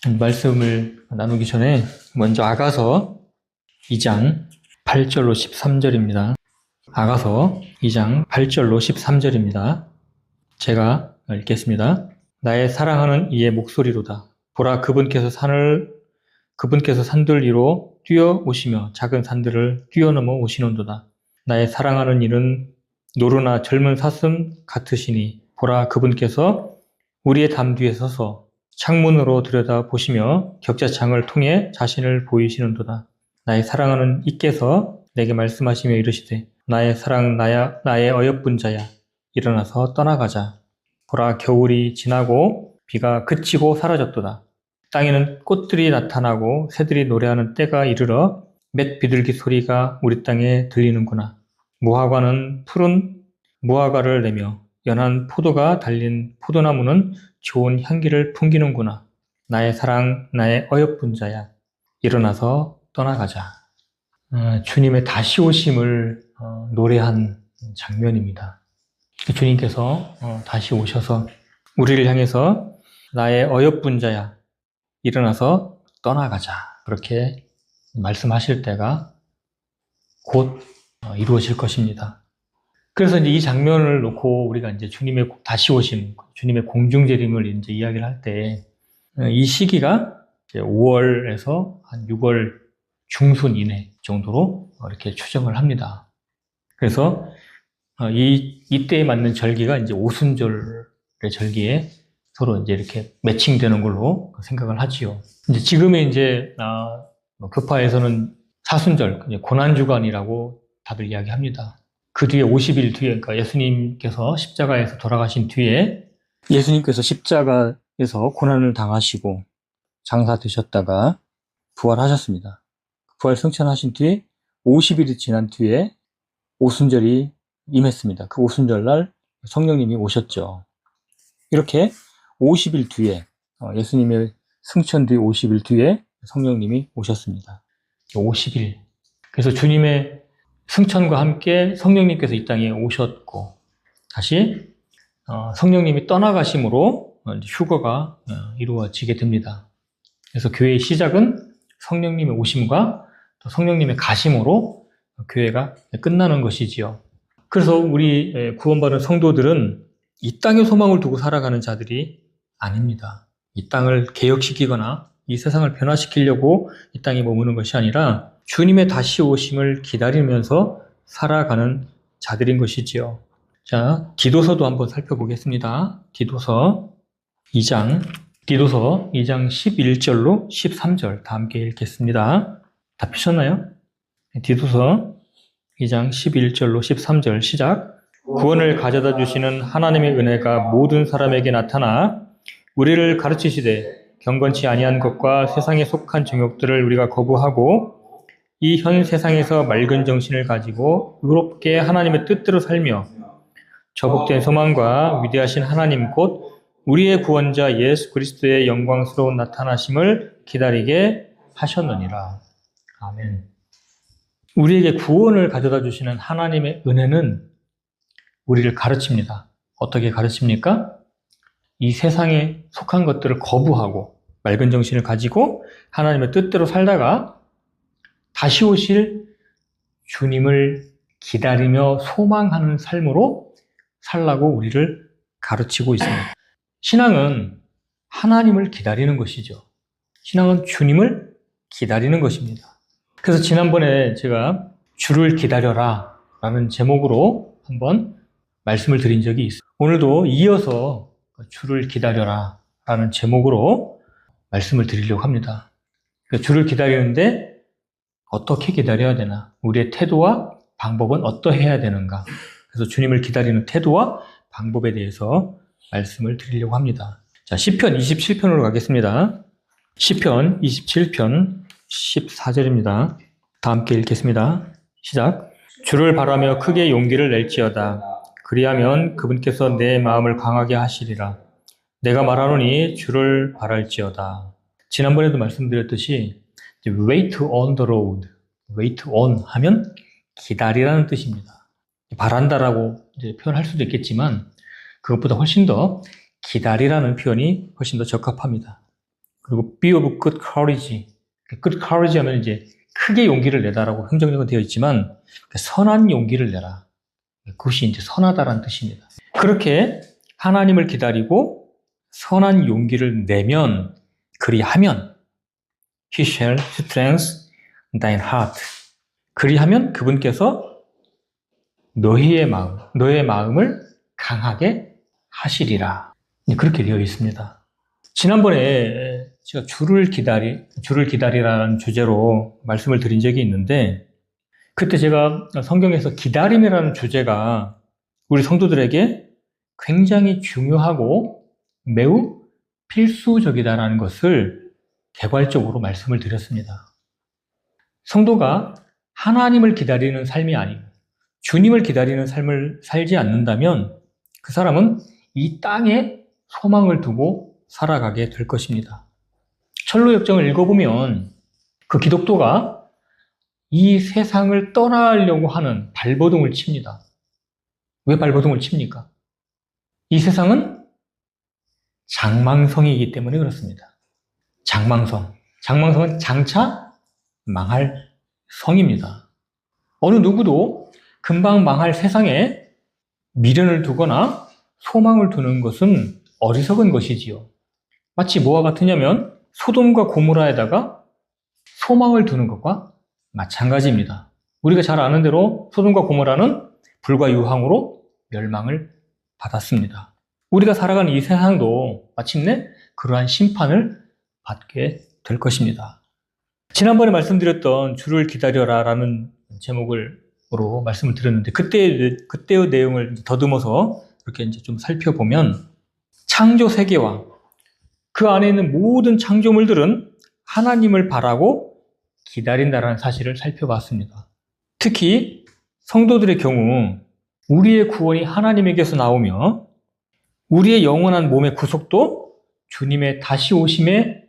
말씀을 나누기 전에 먼저 아가서 2장 8절로 13절입니다. 아가서 2장 8절로 13절입니다. 제가 읽겠습니다. 나의 사랑하는 이의 목소리로다. 보라, 그분께서 산들 위로 뛰어 오시며 작은 산들을 뛰어넘어 오시는도다. 나의 사랑하는 이는 노루나 젊은 사슴 같으시니 보라, 그분께서 우리의 담 뒤에 서서 창문으로 들여다 보시며 격자창을 통해 자신을 보이시는도다. 나의 사랑하는 이께서 내게 말씀하시며 이르시되 나의 사랑 나의 어여쁜 자야, 일어나서 떠나가자. 보라, 겨울이 지나고 비가 그치고 사라졌도다. 땅에는 꽃들이 나타나고 새들이 노래하는 때가 이르러 맷 비둘기 소리가 우리 땅에 들리는구나. 무화과는 푸른 무화과를 내며 연한 포도가 달린 포도나무는 좋은 향기를 풍기는구나. 나의 사랑, 나의 어여쁜 자야, 일어나서 떠나가자. 주님의 다시 오심을 노래한 장면입니다. 주님께서 다시 오셔서 우리를 향해서 나의 어여쁜 자야, 일어나서 떠나가자. 그렇게 말씀하실 때가 곧 이루어질 것입니다. 그래서 이제 이 장면을 놓고 우리가 이제 주님의 다시 오심, 주님의 공중재림을 이제 이야기를 할 때 이 시기가 이제 5월에서 한 6월 중순 이내 정도로 이렇게 추정을 합니다. 그래서 이때에 맞는 절기가 이제 오순절의 절기에 서로 이제 이렇게 매칭되는 걸로 생각을 하지요. 이제 지금의 이제 교파에서는 사순절, 고난주간이라고 다들 이야기합니다. 그 뒤에 50일 뒤에, 그러니까 예수님께서 십자가에서 돌아가신 뒤에 예수님께서 십자가에서 고난을 당하시고 장사되셨다가 부활하셨습니다. 부활 승천하신 뒤에 50일이 지난 뒤에 오순절이 임했습니다. 그 오순절날 성령님이 오셨죠. 이렇게 50일 뒤에, 예수님의 승천 뒤 50일 뒤에 성령님이 오셨습니다. 50일. 그래서 주님의 승천과 함께 성령님께서 이 땅에 오셨고, 다시 성령님이 떠나가심으로 휴거가 이루어지게 됩니다. 그래서 교회의 시작은 성령님의 오심과 또 성령님의 가심으로 교회가 끝나는 것이지요. 그래서 우리 구원받은 성도들은 이 땅에 소망을 두고 살아가는 자들이 아닙니다. 이 땅을 개혁시키거나 이 세상을 변화시키려고 이 땅에 머무는 것이 아니라 주님의 다시 오심을 기다리면서 살아가는 자들인 것이지요. 자, 디도서도 한번 살펴보겠습니다. 디도서 2장 11절로 13절 다 함께 읽겠습니다. 다 펴셨나요? 디도서 2장 11절로 13절 시작. 구원을 가져다 주시는 하나님의 은혜가 모든 사람에게 나타나 우리를 가르치시되 경건치 아니한 것과 세상에 속한 정욕들을 우리가 거부하고 이 현 세상에서 맑은 정신을 가지고 의롭게 하나님의 뜻대로 살며 저복된 소망과 위대하신 하나님 곧 우리의 구원자 예수 그리스도의 영광스러운 나타나심을 기다리게 하셨느니라. 아멘. 우리에게 구원을 가져다 주시는 하나님의 은혜는 우리를 가르칩니다. 어떻게 가르칩니까? 이 세상에 속한 것들을 거부하고 맑은 정신을 가지고 하나님의 뜻대로 살다가 다시 오실 주님을 기다리며 소망하는 삶으로 살라고 우리를 가르치고 있습니다. 신앙은 하나님을 기다리는 것이죠. 신앙은 주님을 기다리는 것입니다. 그래서 지난번에 제가 주를 기다려라 라는 제목으로 한번 말씀을 드린 적이 있어요. 오늘도 이어서 주를 기다려라 라는 제목으로 말씀을 드리려고 합니다. 주를 기다리는데 어떻게 기다려야 되나? 우리의 태도와 방법은 어떠해야 되는가? 그래서 주님을 기다리는 태도와 방법에 대해서 말씀을 드리려고 합니다. 자, 시편 27편으로 가겠습니다. 시편 27편 14절입니다. 다 함께 읽겠습니다. 시작. 주를 바라며 크게 용기를 낼지어다. 그리하면 그분께서 내 마음을 강하게 하시리라. 내가 말하노니 주를 바랄지어다. 지난번에도 말씀드렸듯이 wait on the road, wait on 하면 기다리라는 뜻입니다. 바란다라고 이제 표현할 수도 있겠지만 그것보다 훨씬 더 기다리라는 표현이 훨씬 더 적합합니다. 그리고 be of good courage. good courage 하면 이제 크게 용기를 내다라고 행정적으로 되어 있지만 선한 용기를 내라. 그것이 이제 선하다라는 뜻입니다. 그렇게 하나님을 기다리고 선한 용기를 내면 그리하면 He shall strengthen thine heart. 그리하면 그분께서 너의 마음을 강하게 하시리라. 그렇게 되어 있습니다. 지난번에 제가 주를 기다리라는 주제로 말씀을 드린 적이 있는데, 그때 제가 성경에서 기다림이라는 주제가 우리 성도들에게 굉장히 중요하고 매우 필수적이다라는 것을 개괄적으로 말씀을 드렸습니다. 성도가 하나님을 기다리는 삶이 아니고 주님을 기다리는 삶을 살지 않는다면 그 사람은 이 땅에 소망을 두고 살아가게 될 것입니다. 철로역정을 읽어보면 그 기독도가 이 세상을 떠나려고 하는 발버둥을 칩니다. 왜 발버둥을 칩니까? 이 세상은 장망성이기 때문에 그렇습니다. 장망성은 장차 망할 성입니다. 어느 누구도 금방 망할 세상에 미련을 두거나 소망을 두는 것은 어리석은 것이지요. 마치 뭐와 같으냐면 소돔과 고모라에다가 소망을 두는 것과 마찬가지입니다. 우리가 잘 아는 대로 소돔과 고모라는 불과 유황으로 멸망을 받았습니다. 우리가 살아가는 이 세상도 마침내 그러한 심판을 받게 될 것입니다. 지난번에 말씀드렸던 주를 기다려라라는 제목으로 말씀을 드렸는데 그때의 내용을 더듬어서 이렇게 이제 좀 살펴보면 창조 세계와 그 안에 있는 모든 창조물들은 하나님을 바라고 기다린다라는 사실을 살펴봤습니다. 특히 성도들의 경우 우리의 구원이 하나님에게서 나오며 우리의 영원한 몸의 구속도 주님의 다시 오심에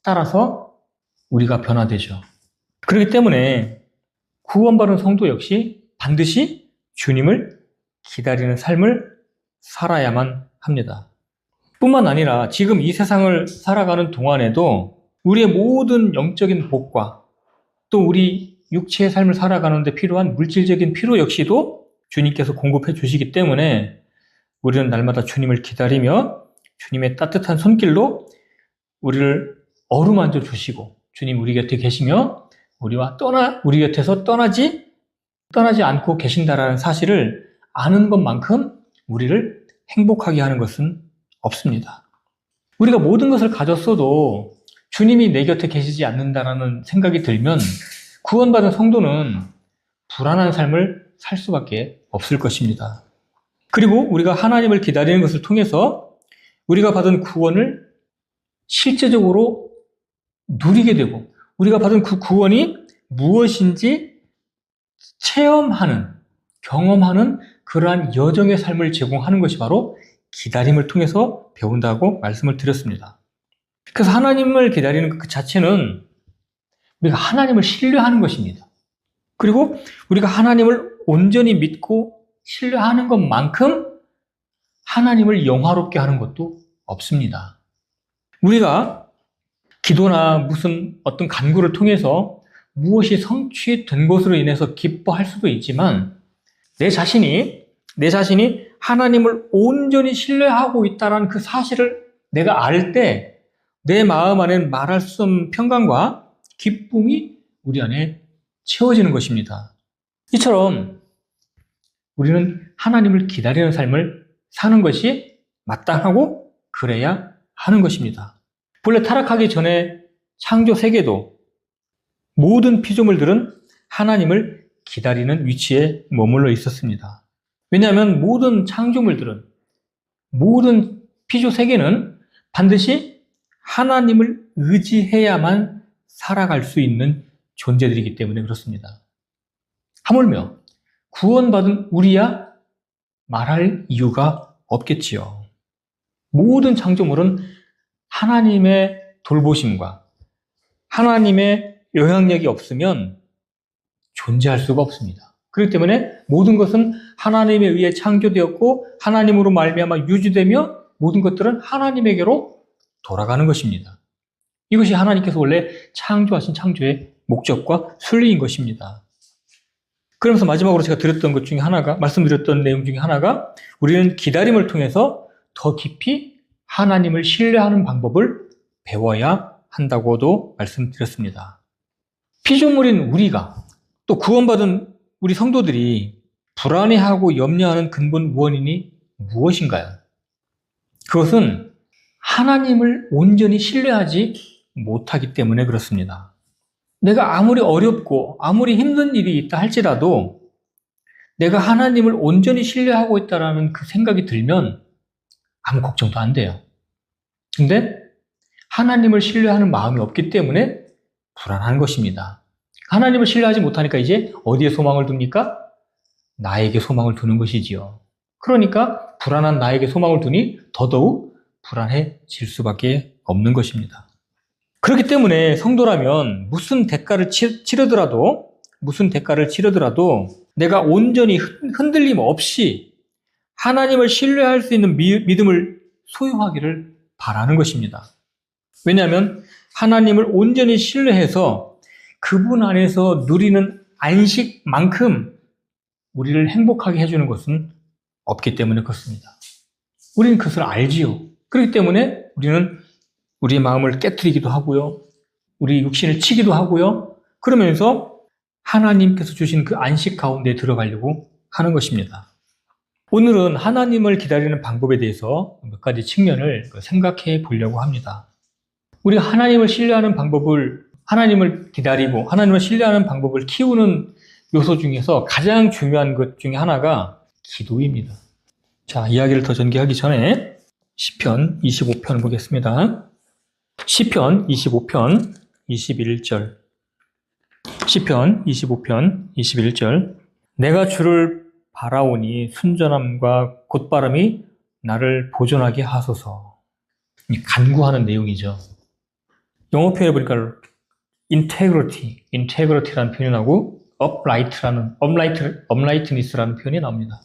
따라서 우리가 변화되죠. 그렇기 때문에 구원받은 성도 역시 반드시 주님을 기다리는 삶을 살아야만 합니다. 뿐만 아니라 지금 이 세상을 살아가는 동안에도 우리의 모든 영적인 복과 또 우리 육체의 삶을 살아가는데 필요한 물질적인 필요 역시도 주님께서 공급해 주시기 때문에 우리는 날마다 주님을 기다리며 주님의 따뜻한 손길로 우리를 어루만져 주시고 주님 우리 곁에 계시며 우리 곁에서 떠나지 않고 계신다라는 사실을 아는 것만큼 우리를 행복하게 하는 것은 없습니다. 우리가 모든 것을 가졌어도 주님이 내 곁에 계시지 않는다라는 생각이 들면 구원받은 성도는 불안한 삶을 살 수밖에 없을 것입니다. 그리고 우리가 하나님을 기다리는 것을 통해서 우리가 받은 구원을 실제적으로 누리게 되고 우리가 받은 그 구원이 무엇인지 경험하는 그러한 여정의 삶을 제공하는 것이 바로 기다림을 통해서 배운다고 말씀을 드렸습니다. 그래서 하나님을 기다리는 그 자체는 우리가 하나님을 신뢰하는 것입니다. 그리고 우리가 하나님을 온전히 믿고 신뢰하는 것만큼 하나님을 영화롭게 하는 것도 없습니다. 우리가 기도나 무슨 어떤 간구를 통해서 무엇이 성취된 것으로 인해서 기뻐할 수도 있지만 내 자신이 하나님을 온전히 신뢰하고 있다는 그 사실을 내가 알 때 내 마음 안에는 말할 수 없는 평강과 기쁨이 우리 안에 채워지는 것입니다. 이처럼 우리는 하나님을 기다리는 삶을 사는 것이 마땅하고 그래야 하는 것입니다. 본래 타락하기 전에 창조 세계도 모든 피조물들은 하나님을 기다리는 위치에 머물러 있었습니다. 왜냐하면 모든 창조물들은, 모든 피조 세계는 반드시 하나님을 의지해야만 살아갈 수 있는 존재들이기 때문에 그렇습니다. 하물며 구원받은 우리야 말할 이유가 없겠지요. 모든 창조물은 하나님의 돌보심과 하나님의 영향력이 없으면 존재할 수가 없습니다. 그렇기 때문에 모든 것은 하나님에 의해 창조되었고 하나님으로 말미암아 유지되며 모든 것들은 하나님에게로 돌아가는 것입니다. 이것이 하나님께서 원래 창조하신 창조의 목적과 순리인 것입니다. 그러면서 마지막으로 제가 말씀드렸던 내용 중에 하나가 우리는 기다림을 통해서 더 깊이 하나님을 신뢰하는 방법을 배워야 한다고도 말씀드렸습니다. 피조물인 우리가 또 구원받은 우리 성도들이 불안해하고 염려하는 근본 원인이 무엇인가요? 그것은 하나님을 온전히 신뢰하지 못하기 때문에 그렇습니다. 내가 아무리 어렵고 아무리 힘든 일이 있다 할지라도 내가 하나님을 온전히 신뢰하고 있다는 그 생각이 들면 아무 걱정도 안 돼요. 근데 하나님을 신뢰하는 마음이 없기 때문에 불안한 것입니다. 하나님을 신뢰하지 못하니까 이제 어디에 소망을 둡니까? 나에게 소망을 두는 것이지요. 그러니까 불안한 나에게 소망을 두니 더더욱 불안해질 수밖에 없는 것입니다. 그렇기 때문에 성도라면 무슨 대가를 치르더라도 내가 온전히 흔들림 없이 하나님을 신뢰할 수 있는 믿음을 소유하기를 바라는 것입니다. 왜냐하면 하나님을 온전히 신뢰해서 그분 안에서 누리는 안식만큼 우리를 행복하게 해주는 것은 없기 때문에 그렇습니다. 우리는 그것을 알지요. 그렇기 때문에 우리는 우리의 마음을 깨트리기도 하고요. 우리 육신을 치기도 하고요. 그러면서 하나님께서 주신 그 안식 가운데 들어가려고 하는 것입니다. 오늘은 하나님을 기다리는 방법에 대해서 몇 가지 측면을 생각해 보려고 합니다. 우리가 하나님을 기다리고 하나님을 신뢰하는 방법을 키우는 요소 중에서 가장 중요한 것 중에 하나가 기도입니다. 자, 이야기를 더 전개하기 전에 시편 25편 보겠습니다. 시편 25편 21절. 시편 25편 21절. 내가 주를 바라오니 순전함과 곧바름이 나를 보존하게 하소서. 간구하는 내용이죠. 영어 표현에 보니까 integrity라는 표현이 나오고 uprightness라는 표현이 나옵니다.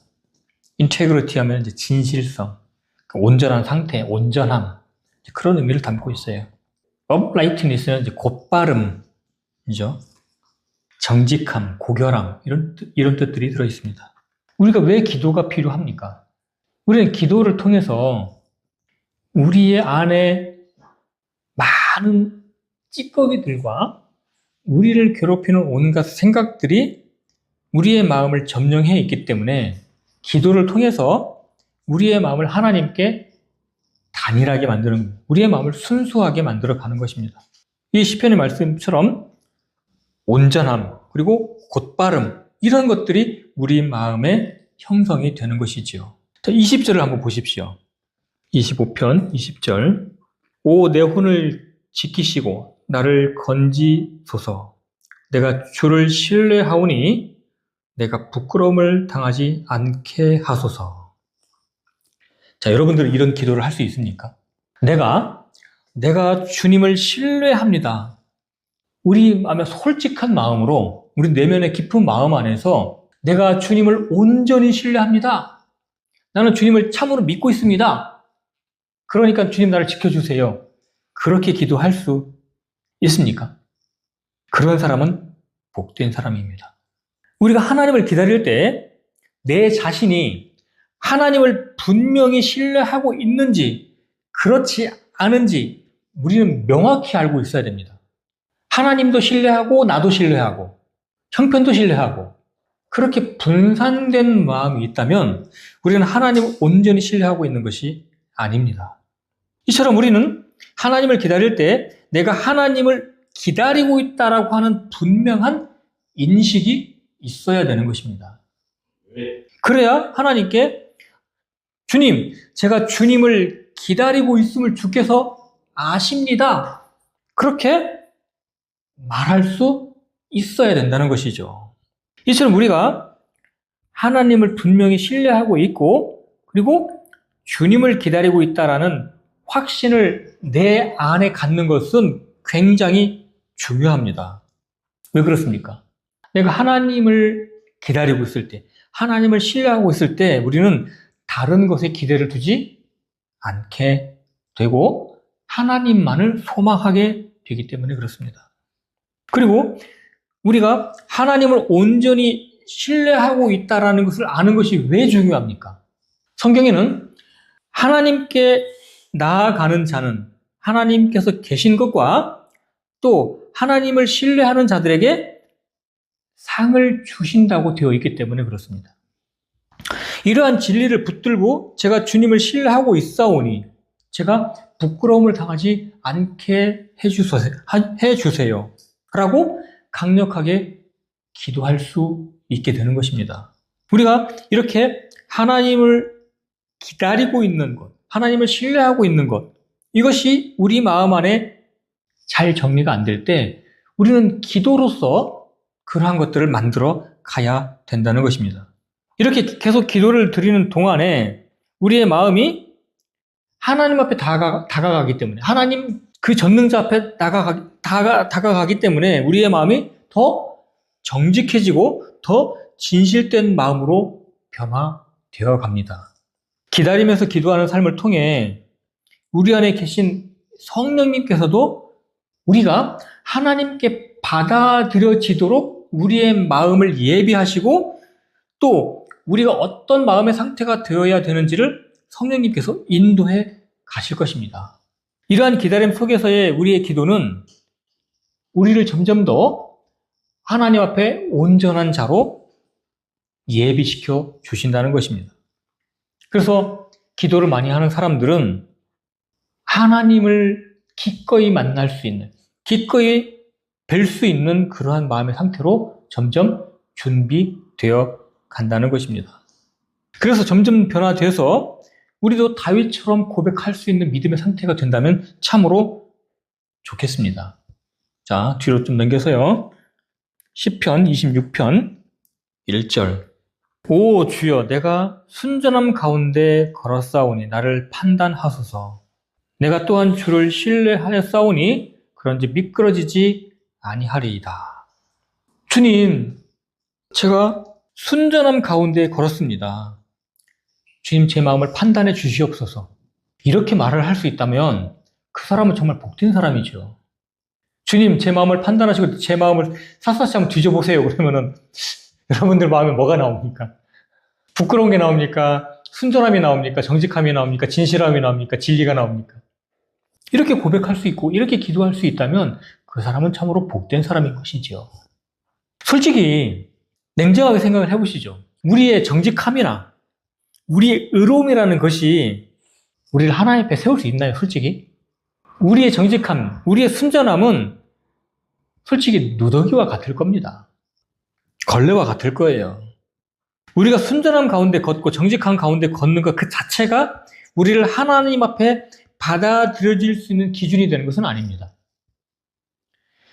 integrity 하면 이제 진실성, 온전한 상태, 온전함, 그런 의미를 담고 있어요. uprightness는 이제 곧바름이죠. 정직함, 고결함, 이런 뜻들이 들어 있습니다. 우리가 왜 기도가 필요합니까? 우리는 기도를 통해서 우리의 안에 많은 찌꺼기들과 우리를 괴롭히는 온갖 생각들이 우리의 마음을 점령해 있기 때문에 기도를 통해서 우리의 마음을 하나님께 단일하게 만드는, 우리의 마음을 순수하게 만들어 가는 것입니다. 이 시편의 말씀처럼 온전함, 그리고 곧바름, 이런 것들이 우리 마음의 형성이 되는 것이지요. 자, 20절을 한번 보십시오. 25편 20절. 오, 내 혼을 지키시고 나를 건지소서. 내가 주를 신뢰하오니 내가 부끄러움을 당하지 않게 하소서. 자, 여러분들은 이런 기도를 할 수 있습니까? 내가 주님을 신뢰합니다. 우리 마음에 솔직한 마음으로, 우리 내면의 깊은 마음 안에서 내가 주님을 온전히 신뢰합니다. 나는 주님을 참으로 믿고 있습니다. 그러니까 주님 나를 지켜주세요. 그렇게 기도할 수 있습니까? 그런 사람은 복된 사람입니다. 우리가 하나님을 기다릴 때 내 자신이 하나님을 분명히 신뢰하고 있는지 그렇지 않은지 우리는 명확히 알고 있어야 됩니다. 하나님도 신뢰하고 나도 신뢰하고 형편도 신뢰하고 그렇게 분산된 마음이 있다면 우리는 하나님을 온전히 신뢰하고 있는 것이 아닙니다. 이처럼 우리는 하나님을 기다릴 때 내가 하나님을 기다리고 있다라고 하는 분명한 인식이 있어야 되는 것입니다. 그래야 하나님께 주님, 제가 주님을 기다리고 있음을 주께서 아십니다. 그렇게 말할 수 있어야 된다는 것이죠. 이처럼 우리가 하나님을 분명히 신뢰하고 있고 그리고 주님을 기다리고 있다라는 확신을 내 안에 갖는 것은 굉장히 중요합니다. 왜 그렇습니까? 내가 하나님을 기다리고 있을 때, 하나님을 신뢰하고 있을 때 우리는 다른 것에 기대를 두지 않게 되고 하나님만을 소망하게 되기 때문에 그렇습니다. 그리고 우리가 하나님을 온전히 신뢰하고 있다는 것을 아는 것이 왜 중요합니까? 성경에는 하나님께 나아가는 자는 하나님께서 계신 것과 또 하나님을 신뢰하는 자들에게 상을 주신다고 되어 있기 때문에 그렇습니다. 이러한 진리를 붙들고 제가 주님을 신뢰하고 있사오니 제가 부끄러움을 당하지 않게 해주세요. 라고 강력하게 기도할 수 있게 되는 것입니다. 우리가 이렇게 하나님을 기다리고 있는 것, 하나님을 신뢰하고 있는 것, 이것이 우리 마음 안에 잘 정리가 안 될 때 우리는 기도로서 그러한 것들을 만들어 가야 된다는 것입니다. 이렇게 계속 기도를 드리는 동안에 우리의 마음이 하나님 앞에 다가가기 때문에, 하나님 그 전능자 앞에 다가가기 때문에 우리의 마음이 더 정직해지고 더 진실된 마음으로 변화되어 갑니다. 기다리면서 기도하는 삶을 통해 우리 안에 계신 성령님께서도 우리가 하나님께 받아들여지도록 우리의 마음을 예비하시고 또 우리가 어떤 마음의 상태가 되어야 되는지를 성령님께서 인도해 가실 것입니다. 이러한 기다림 속에서의 우리의 기도는 우리를 점점 더 하나님 앞에 온전한 자로 예비시켜 주신다는 것입니다. 그래서 기도를 많이 하는 사람들은 하나님을 기꺼이 만날 수 있는, 기꺼이 뵐 수 있는 그러한 마음의 상태로 점점 준비되어 간다는 것입니다. 그래서 점점 변화돼서 우리도 다윗처럼 고백할 수 있는 믿음의 상태가 된다면 참으로 좋겠습니다. 자, 뒤로 좀 넘겨서요. 시편 26편 1절. 오 주여, 내가 순전함 가운데 걸었사오니 나를 판단하소서. 내가 또한 주를 신뢰하였사오니 그런지 미끄러지지 아니하리이다. 주님, 제가 순전함 가운데 걸었습니다. 주님, 제 마음을 판단해 주시옵소서. 이렇게 말을 할 수 있다면 그 사람은 정말 복된 사람이죠. 주님, 제 마음을 판단하시고 제 마음을 샅샅이 한번 뒤져보세요. 그러면은 여러분들 마음에 뭐가 나옵니까? 부끄러운 게 나옵니까? 순전함이 나옵니까? 정직함이 나옵니까? 진실함이 나옵니까? 진리가 나옵니까? 이렇게 고백할 수 있고 이렇게 기도할 수 있다면 그 사람은 참으로 복된 사람인 것이지요. 솔직히 냉정하게 생각을 해보시죠. 우리의 정직함이나 우리의 의로움이라는 것이 우리를 하나님 앞에 세울 수 있나요? 솔직히? 우리의 정직함, 우리의 순전함은 솔직히 누더기와 같을 겁니다. 걸레와 같을 거예요. 우리가 순전함 가운데 걷고 정직함 가운데 걷는 것 그 자체가 우리를 하나님 앞에 받아들여질 수 있는 기준이 되는 것은 아닙니다.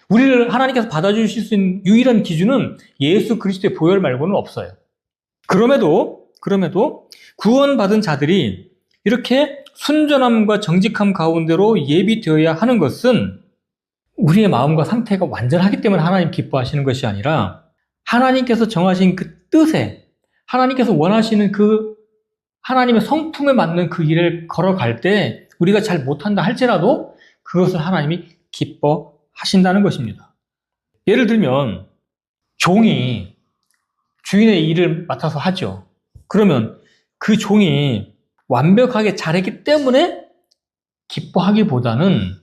우리를 하나님께서 받아주실 수 있는 유일한 기준은 예수 그리스도의 보혈 말고는 없어요. 그럼에도 구원받은 자들이 이렇게 순전함과 정직함 가운데로 예비되어야 하는 것은 우리의 마음과 상태가 완전하기 때문에 하나님 기뻐하시는 것이 아니라 하나님께서 정하신 그 뜻에, 하나님께서 원하시는 그 하나님의 성품에 맞는 그 일을 걸어갈 때 우리가 잘 못한다 할지라도 그것을 하나님이 기뻐하신다는 것입니다. 예를 들면 종이 주인의 일을 맡아서 하죠. 그러면 그 종이 완벽하게 잘했기 때문에 기뻐하기보다는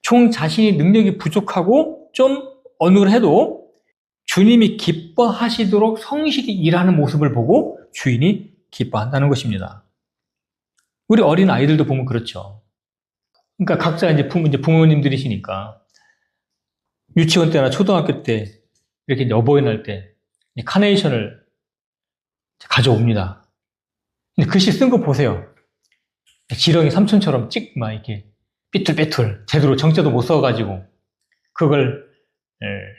종 자신이 능력이 부족하고 좀 어눌해도 주님이 기뻐하시도록 성실히 일하는 모습을 보고 주인이 기뻐한다는 것입니다. 우리 어린 아이들도 보면 그렇죠. 그러니까 각자 이제 부모님들이시니까 유치원 때나 초등학교 때 이렇게 어버이날 때 카네이션을 가져옵니다. 근데 글씨 쓴 거 보세요. 지렁이 삼촌처럼 막 이렇게 삐뚤빼뚤 제대로 정자도 못 써가지고 그걸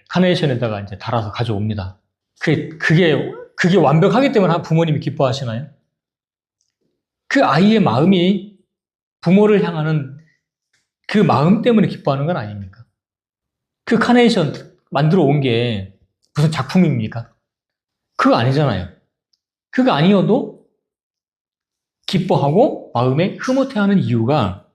카네이션에다가 이제 달아서 가져옵니다. 그게 완벽하기 때문에 부모님이 기뻐하시나요? 그 아이의 마음이 부모를 향하는 그 마음 때문에 기뻐하는 건 아닙니까? 그 카네이션 만들어 온 게 무슨 작품입니까? 그거 아니잖아요. 그거 아니어도 기뻐하고 마음에 흐뭇해하는 이유가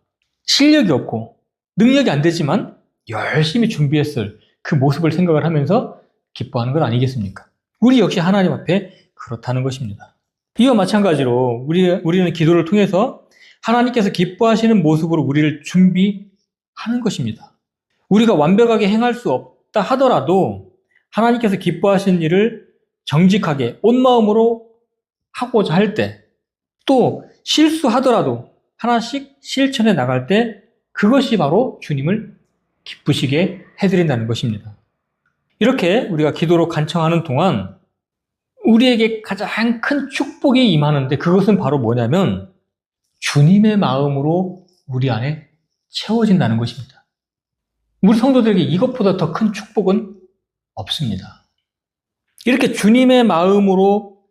실력이 없고 능력이 안 되지만 열심히 준비했을 그 모습을 생각을 하면서 기뻐하는 건 아니겠습니까? 우리 역시 하나님 앞에 그렇다는 것입니다. 이와 마찬가지로 우리는 기도를 통해서 하나님께서 기뻐하시는 모습으로 우리를 준비하는 것입니다. 우리가 완벽하게 행할 수 없다 하더라도 하나님께서 기뻐하시는 일을 정직하게 온 마음으로 하고자 할 때, 또 실수하더라도 하나씩 실천해 나갈 때 그것이 바로 주님을 기쁘시게 해드린다는 것입니다. 이렇게 우리가 기도로 간청하는 동안 우리에게 가장 큰 축복이 임하는데, 그것은 바로 뭐냐면 주님의 마음으로 우리 안에 채워진다는 것입니다. 우리 성도들에게 이것보다 더 큰 축복은 없습니다. 이렇게 주님의 마음으로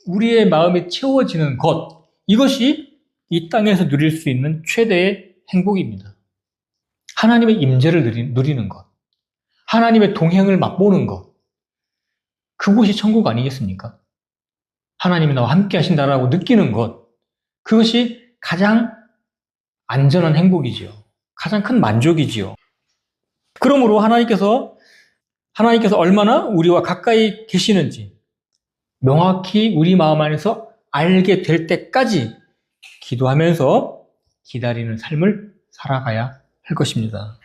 우리의 마음이 채워지는 것, 이것이 이 땅에서 누릴 수 있는 최대의 행복입니다. 하나님의 임재를 누리는 것, 하나님의 동행을 맛보는 것, 그곳이 천국 아니겠습니까? 하나님이 나와 함께 하신다라고 느끼는 것, 그것이 가장 안전한 행복이지요. 가장 큰 만족이지요. 그러므로 하나님께서 얼마나 우리와 가까이 계시는지 명확히 우리 마음 안에서 알게 될 때까지 기도하면서 기다리는 삶을 살아가야 할 것입니다.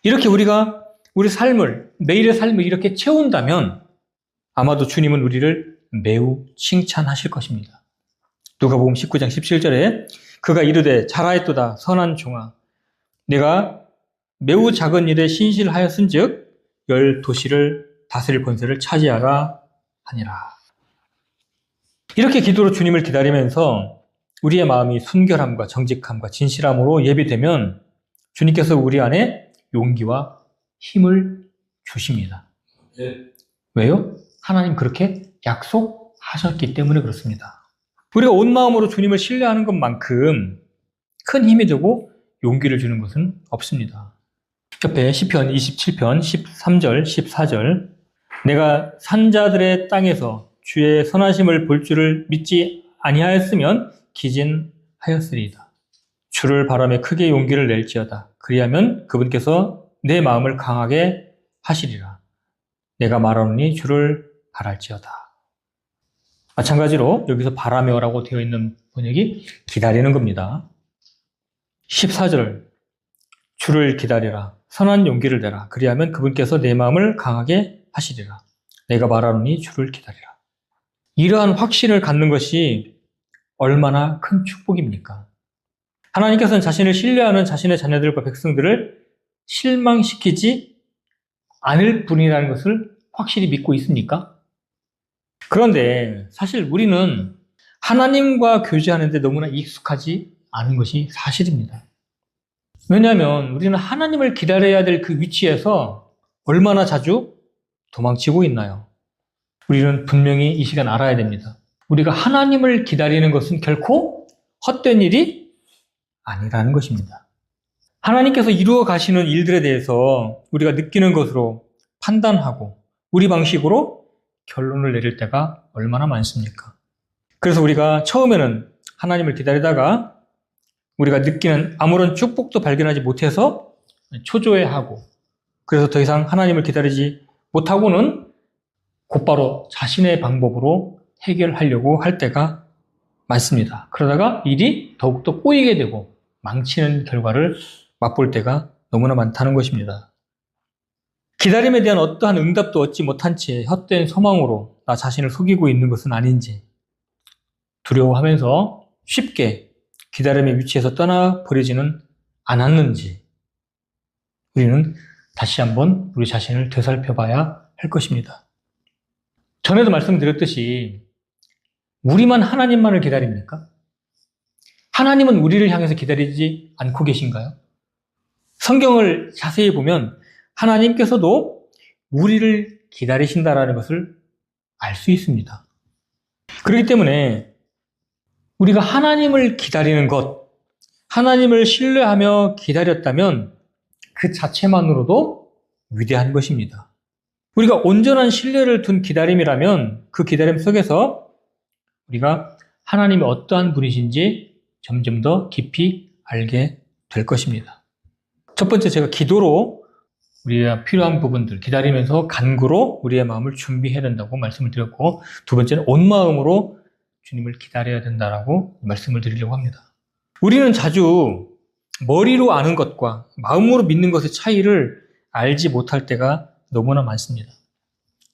이렇게 우리가 우리 삶을, 매일의 삶을 이렇게 채운다면 아마도 주님은 우리를 매우 칭찬하실 것입니다. 누가복음 19장 17절에 그가 이르되 잘하였도다 선한 종아, 내가 매우 작은 일에 신실하였은즉 10도시를 다스릴 권세를 차지하라 하니라. 이렇게 기도로 주님을 기다리면서 우리의 마음이 순결함과 정직함과 진실함으로 예비되면 주님께서 우리 안에 용기와 힘을 주십니다. 왜요? 하나님 그렇게 약속하셨기 때문에 그렇습니다. 우리가 온 마음으로 주님을 신뢰하는 것만큼 큰 힘이 되고 용기를 주는 것은 없습니다. 옆에 시편 27편 13절 14절, 내가 산자들의 땅에서 주의 선하심을 볼 줄을 믿지 아니하였으면 기진하였으리이다. 주를 바라며 크게 용기를 낼지어다. 그리하면 그분께서 내 마음을 강하게 하시리라. 내가 말하노니 주를 바랄지어다. 마찬가지로 여기서 바라며라고 되어 있는 번역이 기다리는 겁니다. 14절, 주를 기다리라. 선한 용기를 내라. 그리하면 그분께서 내 마음을 강하게 하시리라. 내가 말하노니 주를 기다리라. 이러한 확신을 갖는 것이 얼마나 큰 축복입니까? 하나님께서는 자신을 신뢰하는 자신의 자녀들과 백성들을 실망시키지 않을 분이라는 것을 확실히 믿고 있습니까? 그런데 사실 우리는 하나님과 교제하는데 너무나 익숙하지 않은 것이 사실입니다. 왜냐하면 우리는 하나님을 기다려야 될 그 위치에서 얼마나 자주 도망치고 있나요? 우리는 분명히 이 시간 알아야 됩니다. 우리가 하나님을 기다리는 것은 결코 헛된 일이 아니라는 것입니다. 하나님께서 이루어 가시는 일들에 대해서 우리가 느끼는 것으로 판단하고 우리 방식으로 결론을 내릴 때가 얼마나 많습니까? 그래서 우리가 처음에는 하나님을 기다리다가 우리가 느끼는 아무런 축복도 발견하지 못해서 초조해하고, 그래서 더 이상 하나님을 기다리지 못하고는 곧바로 자신의 방법으로 해결하려고 할 때가 많습니다. 그러다가 일이 더욱더 꼬이게 되고 망치는 결과를 맛볼 때가 너무나 많다는 것입니다. 기다림에 대한 어떠한 응답도 얻지 못한 채 헛된 소망으로 나 자신을 속이고 있는 것은 아닌지, 두려워하면서 쉽게 기다림의 위치에서 떠나버리지는 않았는지, 우리는 다시 한번 우리 자신을 되살펴봐야 할 것입니다. 전에도 말씀드렸듯이 우리만 하나님만을 기다립니까? 하나님은 우리를 향해서 기다리지 않고 계신가요? 성경을 자세히 보면 하나님께서도 우리를 기다리신다라는 것을 알 수 있습니다. 그렇기 때문에 우리가 하나님을 기다리는 것, 하나님을 신뢰하며 기다렸다면 그 자체만으로도 위대한 것입니다. 우리가 온전한 신뢰를 둔 기다림이라면 그 기다림 속에서 우리가 하나님이 어떠한 분이신지 점점 더 깊이 알게 될 것입니다. 첫 번째 제가 기도로 우리가 필요한 부분들 기다리면서 간구로 우리의 마음을 준비해야 된다고 말씀을 드렸고, 두 번째는 온 마음으로 주님을 기다려야 된다라고 말씀을 드리려고 합니다. 우리는 자주 머리로 아는 것과 마음으로 믿는 것의 차이를 알지 못할 때가 너무나 많습니다.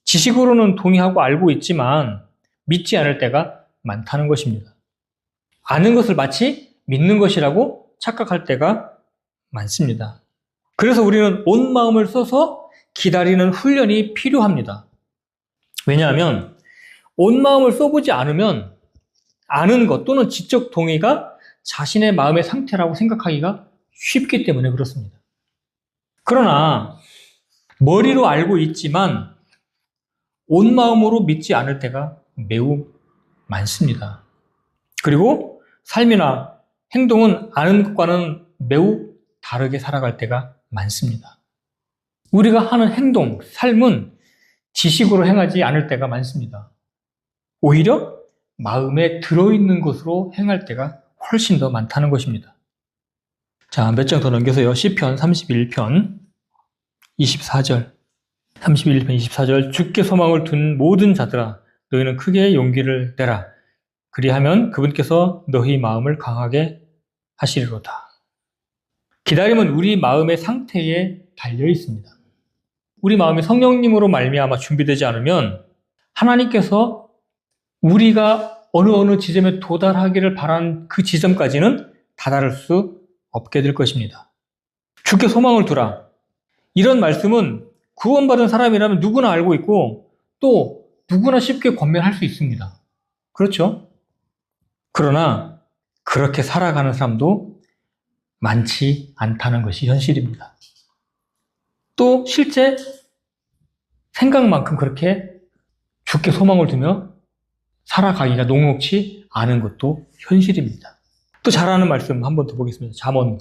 지식으로는 동의하고 알고 있지만 믿지 않을 때가 많다는 것입니다. 아는 것을 마치 믿는 것이라고 착각할 때가 많습니다. 그래서 우리는 온 마음을 써서 기다리는 훈련이 필요합니다. 왜냐하면 온 마음을 써보지 않으면 아는 것 또는 지적 동의가 자신의 마음의 상태라고 생각하기가 쉽기 때문에 그렇습니다. 그러나 머리로 알고 있지만 온 마음으로 믿지 않을 때가 매우 많습니다. 그리고 삶이나 행동은 아는 것과는 매우 다르게 살아갈 때가 많습니다. 우리가 하는 행동, 삶은 지식으로 행하지 않을 때가 많습니다. 오히려 마음에 들어있는 것으로 행할 때가 훨씬 더 많다는 것입니다. 자, 몇 장 더 넘겨서요. 시편 31편 24절. 31편 24절. 주께 소망을 둔 모든 자들아, 너희는 크게 용기를 내라. 그리하면 그분께서 너희 마음을 강하게 하시리로다. 기다림은 우리 마음의 상태에 달려 있습니다. 우리 마음이 성령님으로 말미암아 준비되지 않으면 하나님께서 우리가 어느 지점에 도달하기를 바란 그 지점까지는 다다를 수 없게 될 것입니다. 주께 소망을 두라. 이런 말씀은 구원받은 사람이라면 누구나 알고 있고 또 누구나 쉽게 권면할 수 있습니다. 그렇죠? 그러나 그렇게 살아가는 사람도 많지 않다는 것이 현실입니다. 또 실제 생각만큼 그렇게 주께 소망을 두며 살아가기가 녹록치 않은 것도 현실입니다. 또 잘 아는 말씀 한 번 더 보겠습니다. 잠언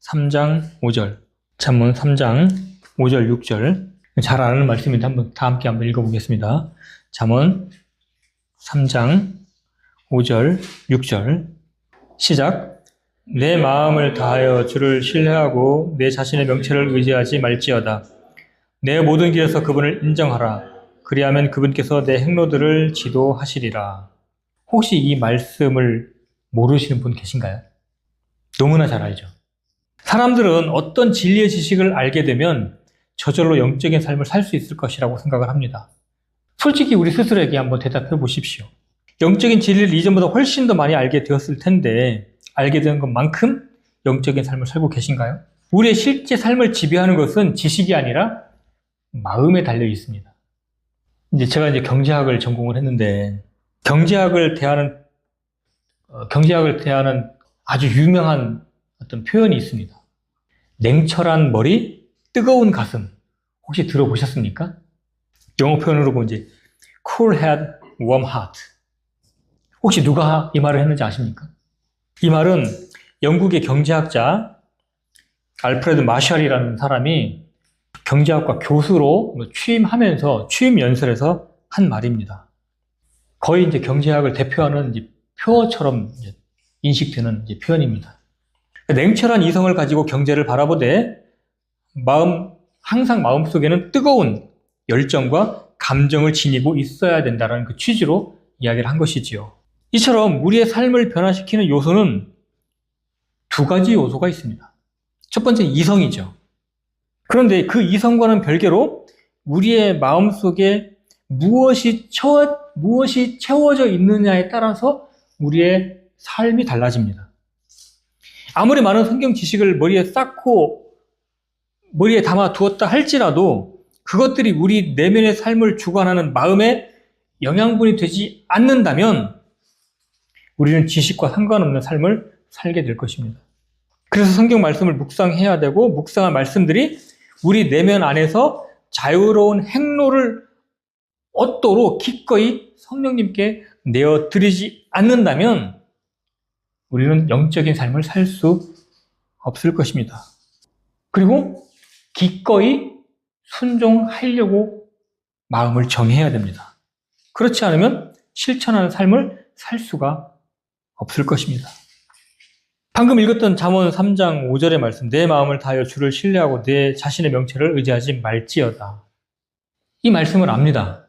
3장 5절. 잠언 3장 5절 6절. 잘 아는 말씀인데 다 함께 한번 읽어보겠습니다. 잠언 3장 5절 6절. 시작. 내 마음을 다하여 주를 신뢰하고 내 자신의 명체를 의지하지 말지어다. 내 모든 길에서 그분을 인정하라. 그리하면 그분께서 내 행로들을 지도하시리라. 혹시 이 말씀을 모르시는 분 계신가요? 너무나 잘 알죠. 사람들은 어떤 진리의 지식을 알게 되면 저절로 영적인 삶을 살 수 있을 것이라고 생각을 합니다. 솔직히 우리 스스로에게 한번 대답해 보십시오. 영적인 진리를 이전보다 훨씬 더 많이 알게 되었을 텐데 알게 된 것만큼 영적인 삶을 살고 계신가요? 우리의 실제 삶을 지배하는 것은 지식이 아니라 마음에 달려 있습니다. 제가 경제학을 전공을 했는데 경제학을 대하는 아주 유명한 어떤 표현이 있습니다. 냉철한 머리, 뜨거운 가슴. 혹시 들어보셨습니까? 영어 표현으로 보면 cool head, warm heart. 혹시 누가 이 말을 했는지 아십니까? 이 말은 영국의 경제학자 알프레드 마샬이라는 사람이 경제학과 교수로 취임하면서 취임 연설에서 한 말입니다. 거의 경제학을 대표하는 표어처럼 인식되는 표현입니다. 냉철한 이성을 가지고 경제를 바라보되 항상 마음속에는 뜨거운 열정과 감정을 지니고 있어야 된다는 그 취지로 이야기를 한 것이지요. 이처럼 우리의 삶을 변화시키는 요소는 두 가지 요소가 있습니다. 첫 번째는 이성이죠. 그런데 그 이성과는 별개로 우리의 마음속에 무엇이 채워져 있느냐에 따라서 우리의 삶이 달라집니다. 아무리 많은 성경 지식을 머리에 담아 두었다 할지라도 그것들이 우리 내면의 삶을 주관하는 마음의 영양분이 되지 않는다면 우리는 지식과 상관없는 삶을 살게 될 것입니다. 그래서 성경 말씀을 묵상해야 되고 묵상한 말씀들이 우리 내면 안에서 자유로운 행로를 얻도록 기꺼이 성령님께 내어드리지 않는다면 우리는 영적인 삶을 살 수 없을 것입니다. 그리고 기꺼이 순종하려고 마음을 정해야 됩니다. 그렇지 않으면 실천하는 삶을 살 수가 없을 것입니다. 방금 읽었던 잠언 3장 5절의 말씀, 내 마음을 다하여 주를 신뢰하고 내 자신의 명체를 의지하지 말지어다. 이 말씀을 압니다.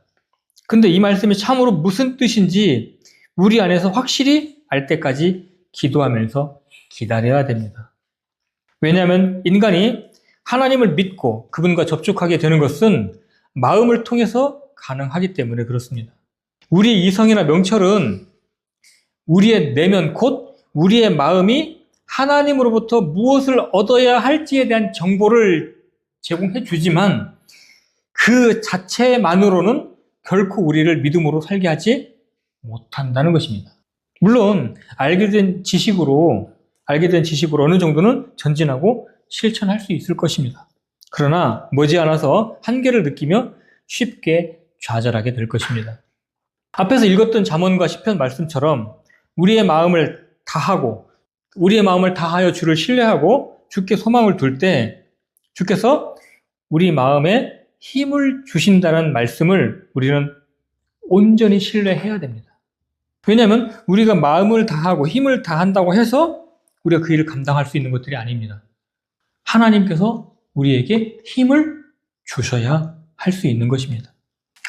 근데 이 말씀이 참으로 무슨 뜻인지 우리 안에서 확실히 알 때까지 기도하면서 기다려야 됩니다. 왜냐하면 인간이 하나님을 믿고 그분과 접촉하게 되는 것은 마음을 통해서 가능하기 때문에 그렇습니다. 우리의 이성이나 명철은 우리의 내면 곧 우리의 마음이 하나님으로부터 무엇을 얻어야 할지에 대한 정보를 제공해 주지만 그 자체만으로는 결코 우리를 믿음으로 살게 하지 못한다는 것입니다. 물론 알게 된 지식으로 어느 정도는 전진하고 실천할 수 있을 것입니다. 그러나 머지않아서 한계를 느끼며 쉽게 좌절하게 될 것입니다. 앞에서 읽었던 잠언과 시편 말씀처럼 우리의 마음을 다하여 주를 신뢰하고 주께 소망을 둘 때 주께서 우리 마음에 힘을 주신다는 말씀을 우리는 온전히 신뢰해야 됩니다. 왜냐하면 우리가 마음을 다하고 힘을 다한다고 해서 우리가 그 일을 감당할 수 있는 것들이 아닙니다. 하나님께서 우리에게 힘을 주셔야 할 수 있는 것입니다.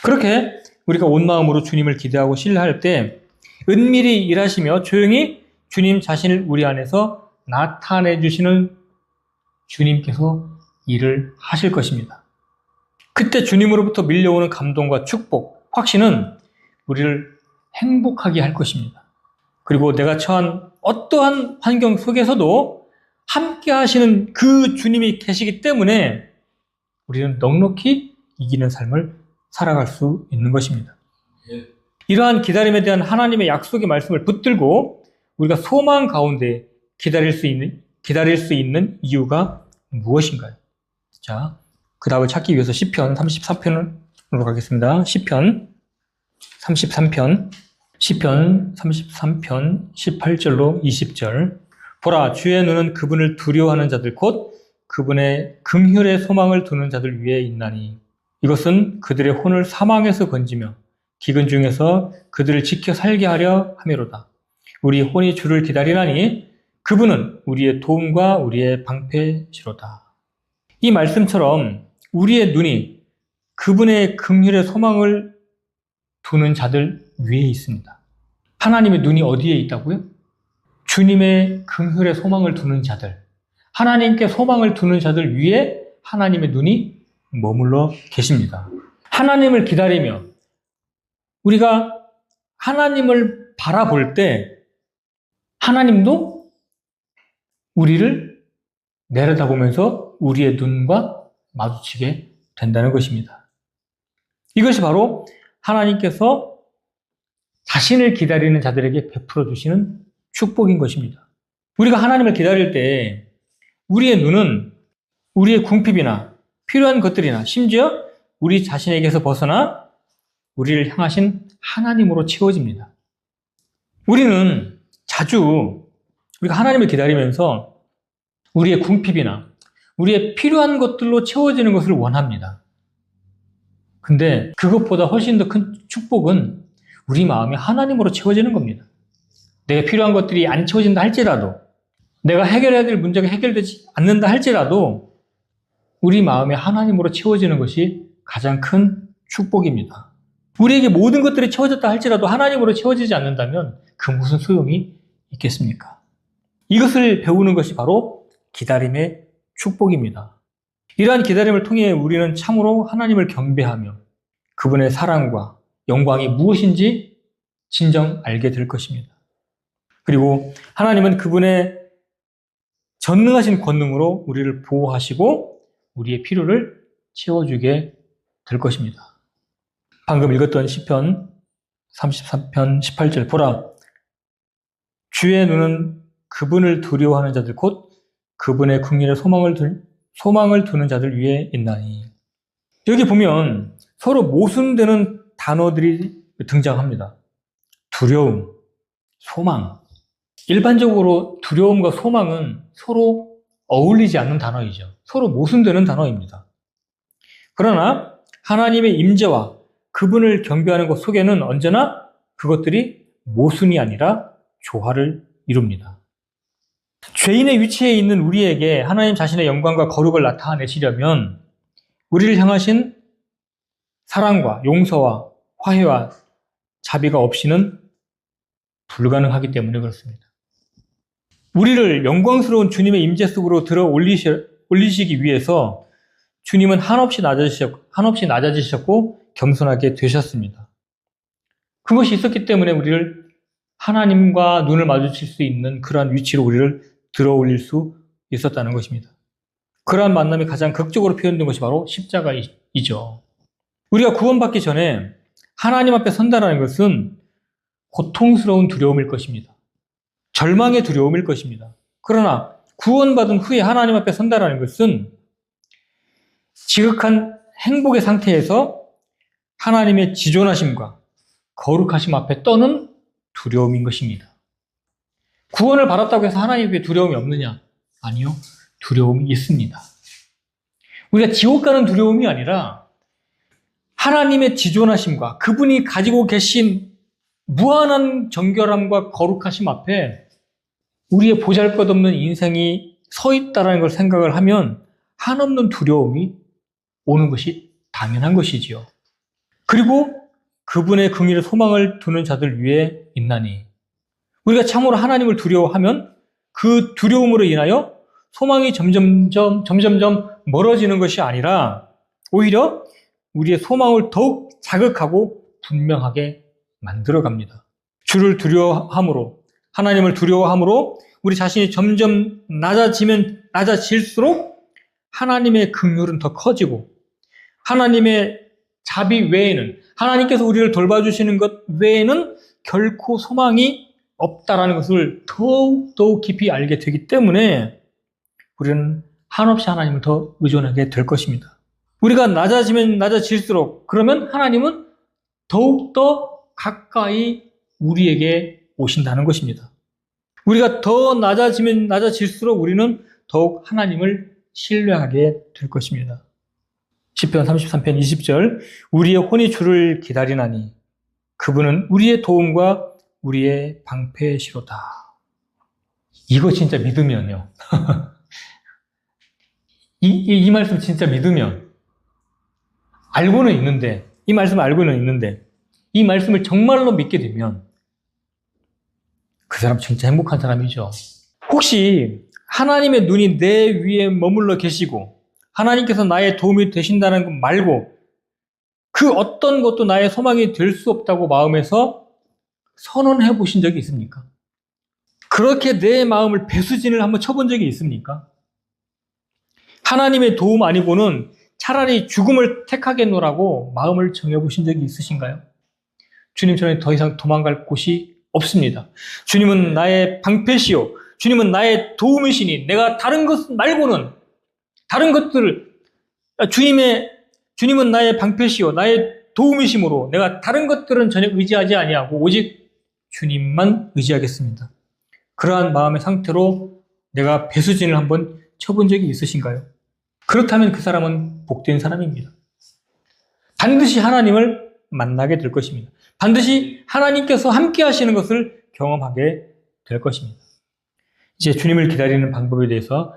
그렇게 우리가 온 마음으로 주님을 기대하고 신뢰할 때 은밀히 일하시며 조용히 주님 자신을 우리 안에서 나타내 주시는 주님께서 일을 하실 것입니다. 그때 주님으로부터 밀려오는 감동과 축복, 확신은 우리를 행복하게 할 것입니다. 그리고 내가 처한 어떠한 환경 속에서도 함께 하시는 그 주님이 계시기 때문에 우리는 넉넉히 이기는 삶을 살아갈 수 있는 것입니다. 이러한 기다림에 대한 하나님의 약속의 말씀을 붙들고 우리가 소망 가운데 기다릴 수 있는 이유가 무엇인가요? 자, 그 답을 찾기 위해서 시편 33편으로 가겠습니다. 시편 33편 18절로 20절. 보라, 주의 눈은 그분을 두려워하는 자들 곧 그분의 긍휼의 소망을 두는 자들 위에 있나니 이것은 그들의 혼을 사망에서 건지며 기근 중에서 그들을 지켜 살게 하려 함이로다. 우리 혼이 주를 기다리나니 그분은 우리의 도움과 우리의 방패시로다. 이 말씀처럼 우리의 눈이 그분의 긍휼의 소망을 두는 자들 위에 있습니다. 하나님의 눈이 어디에 있다고요? 주님의 긍휼의 소망을 두는 자들, 하나님께 소망을 두는 자들 위에 하나님의 눈이 머물러 계십니다. 하나님을 기다리며 우리가 하나님을 바라볼 때 하나님도 우리를 내려다보면서 우리의 눈과 마주치게 된다는 것입니다. 이것이 바로 하나님께서 자신을 기다리는 자들에게 베풀어 주시는 축복인 것입니다. 우리가 하나님을 기다릴 때 우리의 눈은 우리의 궁핍이나 필요한 것들이나 심지어 우리 자신에게서 벗어나 우리를 향하신 하나님으로 채워집니다. 우리는 자주 우리가 하나님을 기다리면서 우리의 궁핍이나 우리의 필요한 것들로 채워지는 것을 원합니다. 근데 그것보다 훨씬 더 큰 축복은 우리 마음이 하나님으로 채워지는 겁니다. 내가 필요한 것들이 안 채워진다 할지라도, 내가 해결해야 될 문제가 해결되지 않는다 할지라도 우리 마음이 하나님으로 채워지는 것이 가장 큰 축복입니다. 우리에게 모든 것들이 채워졌다 할지라도 하나님으로 채워지지 않는다면 그 무슨 소용이 있겠습니까? 이것을 배우는 것이 바로 기다림의 축복입니다. 이러한 기다림을 통해 우리는 참으로 하나님을 경배하며 그분의 사랑과 영광이 무엇인지 진정 알게 될 것입니다. 그리고 하나님은 그분의 전능하신 권능으로 우리를 보호하시고 우리의 필요를 채워주게 될 것입니다. 방금 읽었던 시편 33편 18절, 보라, 주의 눈은 그분을 두려워하는 자들 곧 그분의 긍휼의 소망을 두는 자들 위에 있나니. 여기 보면 서로 모순되는 단어들이 등장합니다. 두려움, 소망. 일반적으로 두려움과 소망은 서로 어울리지 않는 단어이죠. 서로 모순되는 단어입니다. 그러나 하나님의 임재와 그분을 경배하는 것 속에는 언제나 그것들이 모순이 아니라 조화를 이룹니다. 죄인의 위치에 있는 우리에게 하나님 자신의 영광과 거룩을 나타내시려면 우리를 향하신 사랑과 용서와 화해와 자비가 없이는 불가능하기 때문에 그렇습니다. 우리를 영광스러운 주님의 임재 속으로 들어 올리시기 위해서 주님은 한없이 낮아지셨고 겸손하게 되셨습니다. 그것이 있었기 때문에 우리를 하나님과 눈을 마주칠 수 있는 그러한 위치로 우리를 들어 올릴 수 있었다는 것입니다. 그러한 만남이 가장 극적으로 표현된 것이 바로 십자가이죠. 우리가 구원받기 전에 하나님 앞에 선다라는 것은 고통스러운 두려움일 것입니다. 절망의 두려움일 것입니다. 그러나 구원받은 후에 하나님 앞에 선다라는 것은 지극한 행복의 상태에서 하나님의 지존하심과 거룩하심 앞에 떠는 두려움인 것입니다. 구원을 받았다고 해서 하나님께 두려움이 없느냐? 아니요. 두려움이 있습니다. 우리가 지옥 가는 두려움이 아니라 하나님의 지존하심과 그분이 가지고 계신 무한한 정결함과 거룩하심 앞에 우리의 보잘것없는 인생이 서 있다는 걸 생각을 하면 한없는 두려움이 오는 것이 당연한 것이지요. 그리고 그분의 긍휼의 소망을 두는 자들 위에 있나니 우리가 참으로 하나님을 두려워하면 그 두려움으로 인하여 소망이 점점점 멀어지는 것이 아니라 오히려 우리의 소망을 더욱 자극하고 분명하게 만들어갑니다. 주를 두려워함으로, 하나님을 두려워함으로 우리 자신이 점점 낮아지면 낮아질수록 하나님의 긍휼은 더 커지고 하나님의 자비 외에는, 하나님께서 우리를 돌봐주시는 것 외에는 결코 소망이 없다라는 것을 더욱 깊이 알게 되기 때문에 우리는 한없이 하나님을 더 의존하게 될 것입니다. 우리가 낮아지면 낮아질수록 그러면 하나님은 더욱더 가까이 우리에게 오신다는 것입니다. 우리가 더 낮아지면 낮아질수록 우리는 더욱 하나님을 신뢰하게 될 것입니다. 시편 33편 20절 우리의 혼이 주를 기다리나니 그분은 우리의 도움과 우리의 방패시로다. 이거 진짜 믿으면요. 이 말씀 진짜 믿으면 알고는 있는데 이 말씀을 알고는 있는데 이 말씀을 정말로 믿게 되면 그 사람 진짜 행복한 사람이죠. 혹시 하나님의 눈이 내 위에 머물러 계시고 하나님께서 나의 도움이 되신다는 것 말고 그 어떤 것도 나의 소망이 될 수 없다고 마음에서 선언해 보신 적이 있습니까? 그렇게 내 마음을 배수진을 한번 쳐본 적이 있습니까? 하나님의 도움 아니고는 차라리 죽음을 택하겠노라고 마음을 정해보신 적이 있으신가요? 주님, 저는 더 이상 도망갈 곳이 없습니다. 주님은 나의 방패시오. 주님은 나의 도움이시니 내가 다른 것 말고는 다른 것들을 주님은 나의 방패시오. 나의 도움이심으로 내가 다른 것들은 전혀 의지하지 아니하고 오직 주님만 의지하겠습니다. 그러한 마음의 상태로 내가 배수진을 한번 쳐본 적이 있으신가요? 그렇다면 그 사람은 복된 사람입니다. 반드시 하나님을 만나게 될 것입니다. 반드시 하나님께서 함께 하시는 것을 경험하게 될 것입니다. 이제 주님을 기다리는 방법에 대해서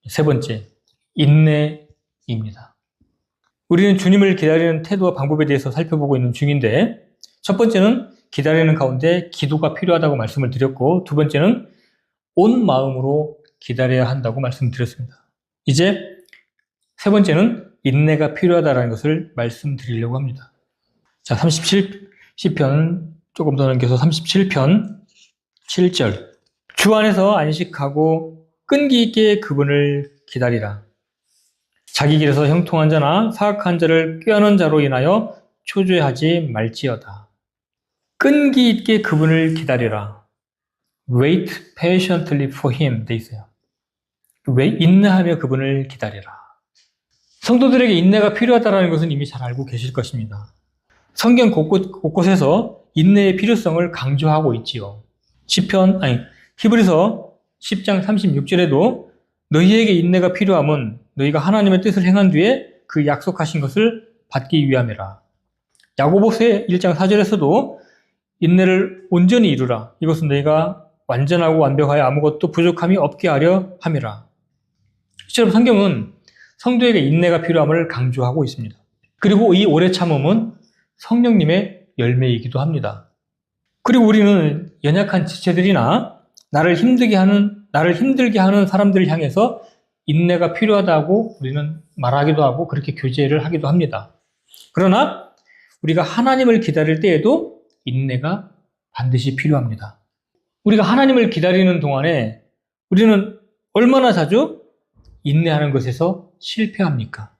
세 번째, 인내입니다. 우리는 주님을 기다리는 태도와 방법에 대해서 살펴보고 있는 중인데 첫 번째는 기다리는 가운데 기도가 필요하다고 말씀을 드렸고 두 번째는 온 마음으로 기다려야 한다고 말씀드렸습니다. 이제 세 번째는 인내가 필요하다는 것을 말씀드리려고 합니다. 자, 37시편 조금 더 넘겨서 37편 7절 주 안에서 안식하고 끈기 있게 그분을 기다리라. 자기 길에서 형통한 자나 사악한 자를 꾀하는 자로 인하여 초조해하지 말지어다. 끈기 있게 그분을 기다리라. Wait patiently for him 돼 있어요. 인내하며 그분을 기다리라. 성도들에게 인내가 필요하다는 것은 이미 잘 알고 계실 것입니다. 성경 곳곳에서 인내의 필요성을 강조하고 있지요. 히브리서 10장 36절에도 너희에게 인내가 필요함은 너희가 하나님의 뜻을 행한 뒤에 그 약속하신 것을 받기 위함이라. 야고보서 1장 4절에서도 인내를 온전히 이루라. 이것은 너희가 완전하고 완벽하여 아무것도 부족함이 없게 하려 함이라. 실제로 성경은 성도에게 인내가 필요함을 강조하고 있습니다. 그리고 이 오래 참음은 성령님의 열매이기도 합니다. 그리고 우리는 연약한 지체들이나 나를 힘들게 하는 사람들을 향해서 인내가 필요하다고 우리는 말하기도 하고 그렇게 교제를 하기도 합니다. 그러나 우리가 하나님을 기다릴 때에도 인내가 반드시 필요합니다. 우리가 하나님을 기다리는 동안에 우리는 얼마나 자주 인내하는 것에서 실패합니까?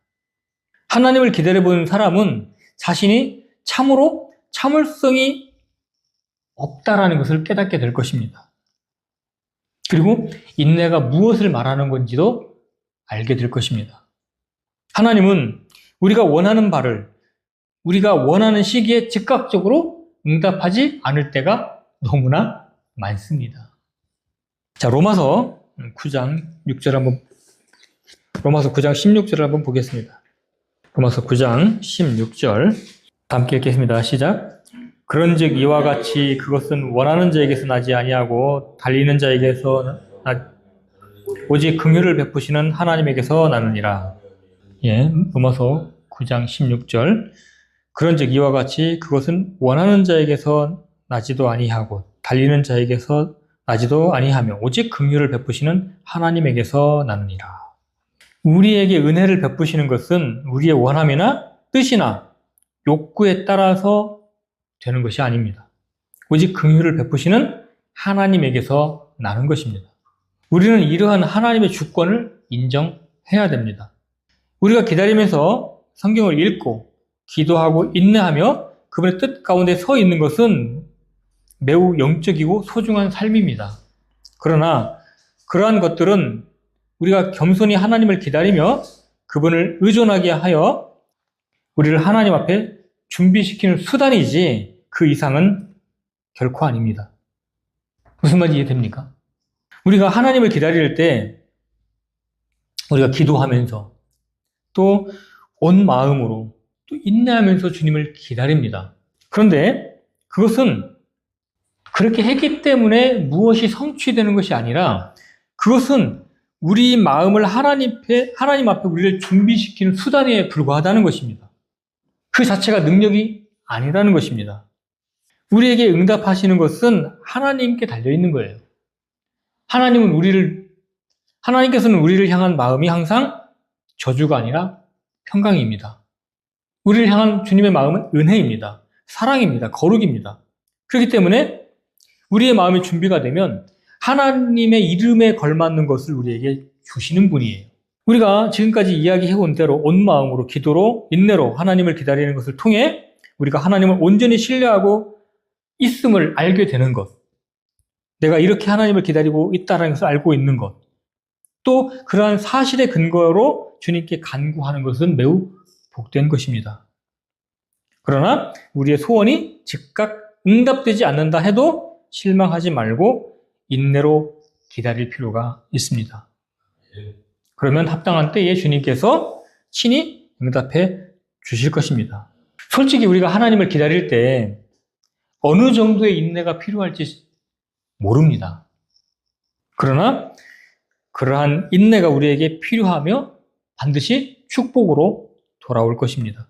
하나님을 기다려본 사람은 자신이 참으로 참을성이 없다라는 것을 깨닫게 될 것입니다. 그리고 인내가 무엇을 말하는 건지도 알게 될 것입니다. 하나님은 우리가 원하는 바를 우리가 원하는 시기에 즉각적으로 응답하지 않을 때가 너무나 많습니다. 자, 로마서 9장 16절을 한번 보겠습니다. 로마서 9장 16절 함께 읽겠습니다. 시작. 그런즉 이와 같이 그것은 원하는 자에게서 나지 아니하고 달리는 자에게서 오직 긍휼을 베푸시는 하나님에게서 나느니라. 예, 로마서 9장 16절. 그런즉 이와 같이 그것은 원하는 자에게서 나지도 아니하고 달리는 자에게서 나지도 아니하며 오직 긍휼을 베푸시는 하나님에게서 나느니라. 우리에게 은혜를 베푸시는 것은 우리의 원함이나 뜻이나 욕구에 따라서 되는 것이 아닙니다. 오직 긍휼을 베푸시는 하나님에게서 나는 것입니다. 우리는 이러한 하나님의 주권을 인정해야 됩니다. 우리가 기다리면서 성경을 읽고 기도하고 인내하며 그분의 뜻 가운데 서 있는 것은 매우 영적이고 소중한 삶입니다. 그러나 그러한 것들은 우리가 겸손히 하나님을 기다리며 그분을 의존하게 하여 우리를 하나님 앞에 준비시키는 수단이지 그 이상은 결코 아닙니다. 무슨 말인지 이해됩니까? 우리가 하나님을 기다릴 때 우리가 기도하면서 또 온 마음으로 또 인내하면서 주님을 기다립니다. 그런데 그것은 그렇게 했기 때문에 무엇이 성취되는 것이 아니라 그것은 우리 마음을 하나님 앞에 우리를 준비시키는 수단에 불과하다는 것입니다. 그 자체가 능력이 아니라는 것입니다. 우리에게 응답하시는 것은 하나님께 달려있는 거예요. 하나님께서는 우리를 향한 마음이 항상 저주가 아니라 평강입니다. 우리를 향한 주님의 마음은 은혜입니다. 사랑입니다. 거룩입니다. 그렇기 때문에 우리의 마음이 준비가 되면 하나님의 이름에 걸맞는 것을 우리에게 주시는 분이에요. 우리가 지금까지 이야기해온 대로 온 마음으로 기도로 인내로 하나님을 기다리는 것을 통해 우리가 하나님을 온전히 신뢰하고 있음을 알게 되는 것, 내가 이렇게 하나님을 기다리고 있다는 것을 알고 있는 것, 또 그러한 사실의 근거로 주님께 간구하는 것은 매우 복된 것입니다. 그러나 우리의 소원이 즉각 응답되지 않는다 해도 실망하지 말고 인내로 기다릴 필요가 있습니다. 그러면 합당한 때에 주님께서 친히 응답해 주실 것입니다. 솔직히 우리가 하나님을 기다릴 때 어느 정도의 인내가 필요할지 모릅니다. 그러나 그러한 인내가 우리에게 필요하며 반드시 축복으로 돌아올 것입니다.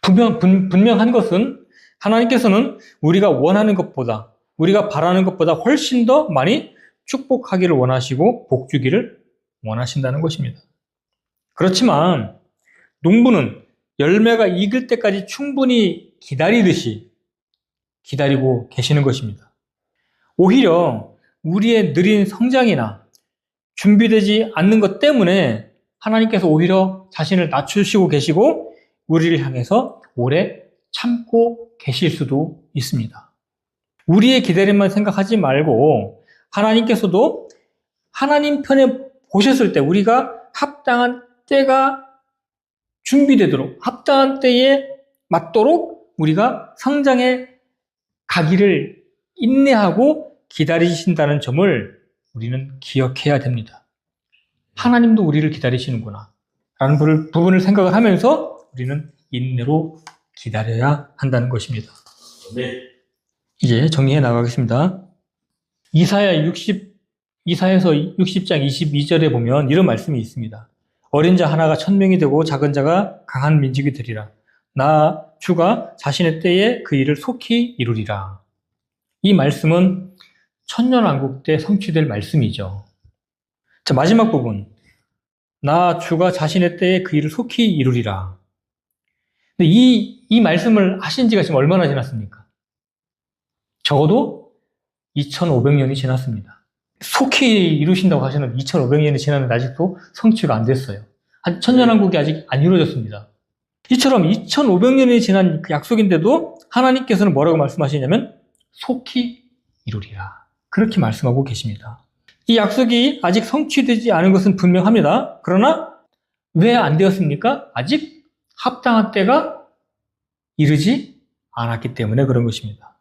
분명한 것은 하나님께서는 우리가 원하는 것보다 우리가 바라는 것보다 훨씬 더 많이 축복하기를 원하시고 복 주기를 원하신다는 것입니다. 그렇지만 농부는 열매가 익을 때까지 충분히 기다리듯이 기다리고 계시는 것입니다. 오히려 우리의 느린 성장이나 준비되지 않는 것 때문에 하나님께서 오히려 자신을 낮추시고 계시고 우리를 향해서 오래 참고 계실 수도 있습니다. 우리의 기다림만 생각하지 말고 하나님께서도 하나님 편에 보셨을 때 우리가 합당한 때가 준비되도록 합당한 때에 맞도록 우리가 성장해 가기를 인내하고 기다리신다는 점을 우리는 기억해야 됩니다. 하나님도 우리를 기다리시는구나 라는 부분을 생각을 하면서 우리는 인내로 기다려야 한다는 것입니다. 네. 이제 정리해 나가겠습니다. 이사에서 60장 22절에 보면 이런 말씀이 있습니다. 어린 자 하나가 1000명이 되고 작은 자가 강한 민족이 되리라. 나 주가 자신의 때에 그 일을 속히 이루리라. 이 말씀은 천년왕국 때 성취될 말씀이죠. 자, 마지막 부분. 나 주가 자신의 때에 그 일을 속히 이루리라. 근데 이 말씀을 하신 지가 지금 얼마나 지났습니까? 적어도 2500년이 지났습니다. 속히 이루신다고 하시는 2500년이 지났는데 아직도 성취가 안 됐어요. 천년왕국이 아직 안 이루어졌습니다. 이처럼 2500년이 지난 그 약속인데도 하나님께서는 뭐라고 말씀하시냐면 속히 이루리라. 그렇게 말씀하고 계십니다. 이 약속이 아직 성취되지 않은 것은 분명합니다. 그러나 왜 안 되었습니까? 아직 합당한 때가 이르지 않았기 때문에 그런 것입니다.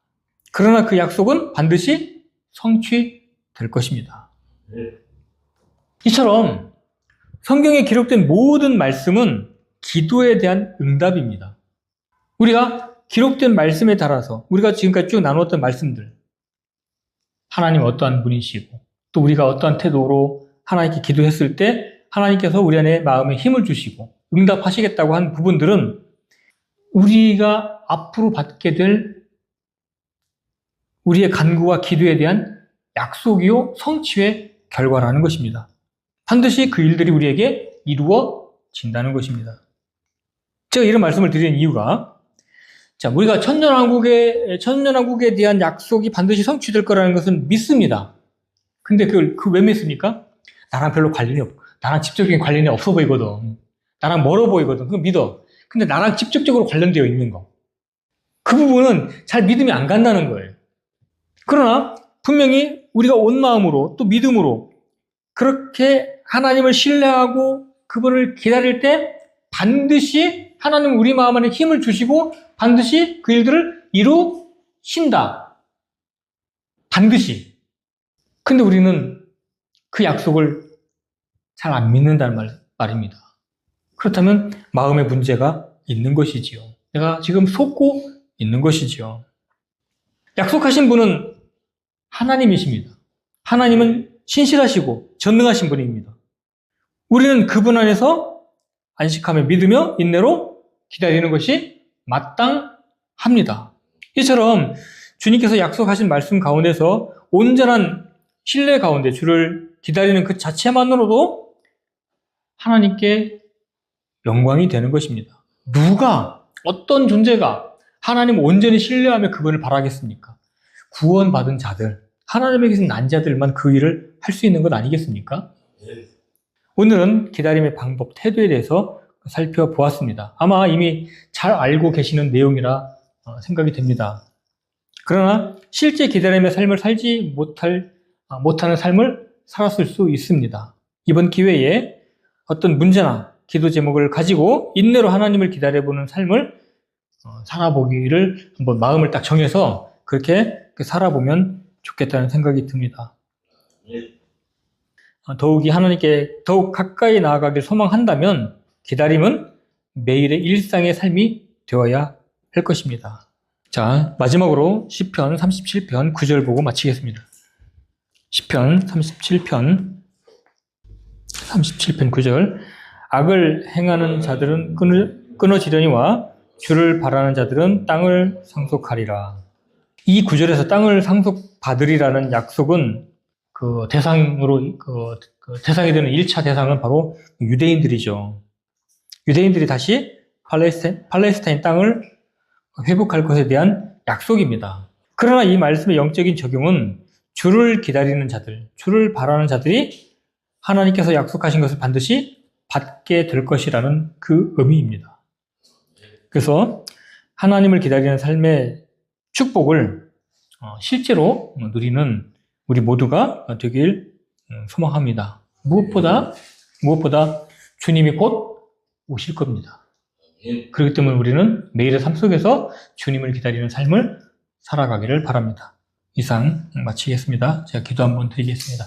그러나 그 약속은 반드시 성취될 것입니다. 이처럼 성경에 기록된 모든 말씀은 기도에 대한 응답입니다. 우리가 기록된 말씀에 따라서 우리가 지금까지 쭉 나눴던 말씀들, 하나님 어떠한 분이시고 또 우리가 어떠한 태도로 하나님께 기도했을 때 하나님께서 우리 안에 마음에 힘을 주시고 응답하시겠다고 한 부분들은 우리가 앞으로 받게 될 우리의 간구와 기도에 대한 약속이요 성취의 결과라는 것입니다. 반드시 그 일들이 우리에게 이루어진다는 것입니다. 제가 이런 말씀을 드리는 이유가 우리가 천년왕국에 대한 약속이 반드시 성취될 거라는 것은 믿습니다. 근데 그걸 왜 믿습니까? 나랑 별로 관련이 없고 나랑 직접적인 관련이 없어 보이거든. 나랑 멀어 보이거든. 그거 믿어. 근데 나랑 직접적으로 관련되어 있는 거. 그 부분은 잘 믿음이 안 간다는 거예요. 그러나 분명히 우리가 온 마음으로 또 믿음으로 그렇게 하나님을 신뢰하고 그분을 기다릴 때 반드시 하나님은 우리 마음 안에 힘을 주시고 반드시 그 일들을 이루신다. 반드시. 근데 우리는 그 약속을 잘 안 믿는다는 말입니다. 그렇다면 마음의 문제가 있는 것이지요. 내가 지금 속고 있는 것이지요. 약속하신 분은 하나님이십니다. 하나님은 신실하시고 전능하신 분입니다. 우리는 그분 안에서 안식하며 믿으며 인내로 기다리는 것이 마땅합니다. 이처럼 주님께서 약속하신 말씀 가운데서 온전한 신뢰 가운데 주를 기다리는 그 자체만으로도 하나님께 영광이 되는 것입니다. 누가 어떤 존재가 하나님을 온전히 신뢰하며 그분을 바라겠습니까? 구원받은 자들, 하나님에게서 난 자들만 그 일을 할 수 있는 것 아니겠습니까? 오늘은 기다림의 방법, 태도에 대해서 살펴보았습니다. 아마 이미 잘 알고 계시는 내용이라 생각이 됩니다. 그러나 실제 기다림의 삶을 살지 못하는 삶을 살았을 수 있습니다. 이번 기회에 어떤 문제나 기도 제목을 가지고 인내로 하나님을 기다려보는 삶을 살아보기를 한번 마음을 딱 정해서 그렇게 살아보면 좋겠다는 생각이 듭니다. 더욱이 하나님께 더욱 가까이 나아가길 소망한다면 기다림은 매일의 일상의 삶이 되어야 할 것입니다. 자, 마지막으로 시편 37편 9절 보고 마치겠습니다. 시편 37편 9절 악을 행하는 자들은 끊어지려니와 주를 바라는 자들은 땅을 상속하리라. 이 구절에서 땅을 상속받으리라는 약속은 그 대상으로 대상이 되는 1차 대상은 바로 유대인들이죠. 유대인들이 다시 팔레스타인 땅을 회복할 것에 대한 약속입니다. 그러나 이 말씀의 영적인 적용은 주를 기다리는 자들, 주를 바라는 자들이 하나님께서 약속하신 것을 반드시 받게 될 것이라는 그 의미입니다. 그래서 하나님을 기다리는 삶의 축복을 실제로 누리는 우리 모두가 되길 소망합니다. 무엇보다 주님이 곧 오실 겁니다. 그렇기 때문에 우리는 매일의 삶 속에서 주님을 기다리는 삶을 살아가기를 바랍니다. 이상 마치겠습니다. 제가 기도 한번 드리겠습니다.